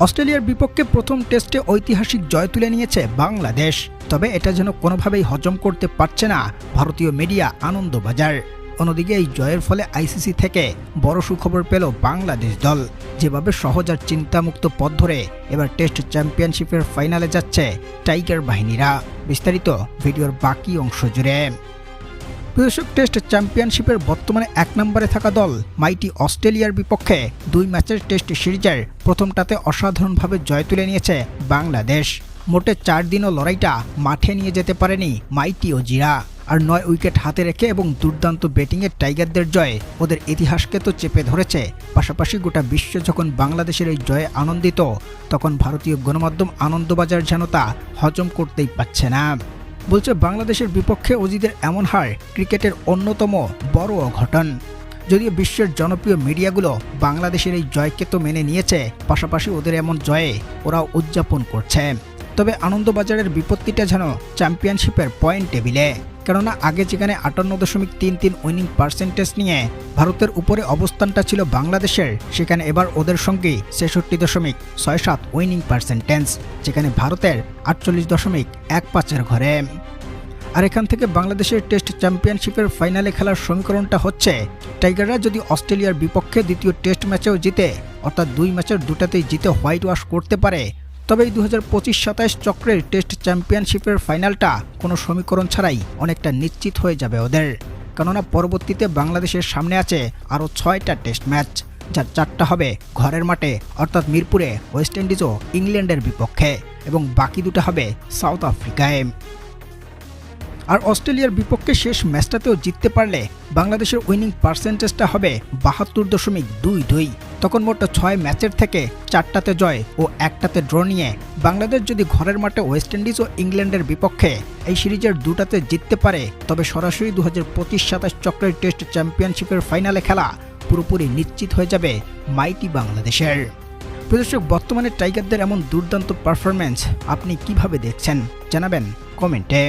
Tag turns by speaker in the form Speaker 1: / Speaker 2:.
Speaker 1: অস্ট্রেলিয়ার বিপক্ষে প্রথম টেস্টে ঐতিহাসিক জয় তুলে নিয়েছে বাংলাদেশ। তবে এটা যেন কোনোভাবেই হজম করতে পারছে না ভারতীয় মিডিয়া আনন্দবাজার। অন্যদিকে এই জয়ের ফলে আইসিসি থেকে বড় সুখবর পেল বাংলাদেশ দল। যেভাবে সহজ আর চিন্তামুক্ত পথ ধরে এবার টেস্ট চ্যাম্পিয়নশিপের ফাইনালে যাচ্ছে টাইগার বাহিনীরা। বিস্তারিত ভিডিওর বাকি অংশ জুড়ে। দর্শক, টেস্ট চ্যাম্পিয়নশিপের বর্তমানে 1 নম্বরে থাকা দল মাইটি অস্ট্রেলিয়ার বিপক্ষে 2 ম্যাচের টেস্ট সিরিজের প্রথমটাতে অসাধারণভাবে জয় তুলে নিয়েছে বাংলাদেশ। মোটে 4 দিনও লড়াইটা মাঠে নিয়ে যেতে পারেনি মাইটি অজিরা। আর 9 উইকেট হাতে রেখে এবং দুর্দান্ত ব্যাটিংয়ে টাইগারদের জয় ওদের ইতিহাসকে তো চেপে ধরেছে। পাশাপাশি গোটা বিশ্ব যখন বাংলাদেশের এই জয়ে আনন্দিত, তখন ভারতীয় গণমাধ্যম আনন্দবাজার যেন তা হজম করতেই পারছে না। বলছে বাংলাদেশের বিপক্ষে অজিদের এমন হার ক্রিকেটের অন্যতম বড় অঘটন। যদিও বিশ্বের জনপ্রিয় মিডিয়াগুলো বাংলাদেশের এই জয়কে তো মেনে নিয়েছে, পাশাপাশি ওদের এমন জয়ে ওরাও উদযাপন করছে। তবে আনন্দবাজারের বিপত্তিটা যেন চ্যাম্পিয়নশিপের পয়েন্ট টেবিলে। কেননা আগে যেখানে 58.33 উইনিং পার্সেন্টেজ নিয়ে ভারতের উপরে অবস্থানটা ছিল বাংলাদেশের, সেখানে এবার ওদের সঙ্গে 66.67 উইনিং পার্সেন্টেজ, যেখানে ভারতের 48.15 ঘরে। আর এখান থেকে বাংলাদেশের টেস্ট চ্যাম্পিয়নশিপের ফাইনালে খেলার সমীকরণটা হচ্ছে, টাইগাররা যদি অস্ট্রেলিয়ার বিপক্ষে দ্বিতীয় টেস্ট ম্যাচেও জিতে, অর্থাৎ 2 ম্যাচের দুটাতেই জিতে হোয়াইট ওয়াশ করতে পারে, তবে এই 2025-27 চক্রের টেস্ট চ্যাম্পিয়নশিপের ফাইনালটা কোনো সমীকরণ ছাড়াই অনেকটা নিশ্চিত হয়ে যাবে ওদের। কেননা পরবর্তীতে বাংলাদেশের সামনে আছে আরও 6টা টেস্ট ম্যাচ, যার 4টা হবে ঘরের মাঠে, অর্থাৎ মিরপুরে ওয়েস্ট ইন্ডিজ ও ইংল্যান্ডের বিপক্ষে, এবং বাকি 2টা হবে সাউথ আফ্রিকায়। আর অস্ট্রেলিয়ার বিপক্ষে শেষ ম্যাচটাতেও জিততে পারলে বাংলাদেশের উইনিং পার্সেন্টেজটা হবে 72.22। তখন মোট 6 ম্যাচের থেকে 4টাতে জয় ও 1টাতে ড্র নিয়ে বাংলাদেশ যদি ঘরের মাঠে ওয়েস্ট ইন্ডিজ ও ইংল্যান্ডের বিপক্ষে এই সিরিজের 2টাতে জিততে পারে, তবে সরাসরি 2025-27 চক্রের টেস্ট চ্যাম্পিয়নশিপের ফাইনালে খেলা পুরোপুরি নিশ্চিত হয়ে যাবে মাইটি বাংলাদেশের। দর্শক, বর্তমানে টাইগারদের এমন দুর্দান্ত পারফরম্যান্স আপনি কিভাবে দেখছেন জানাবেন কমেন্টে।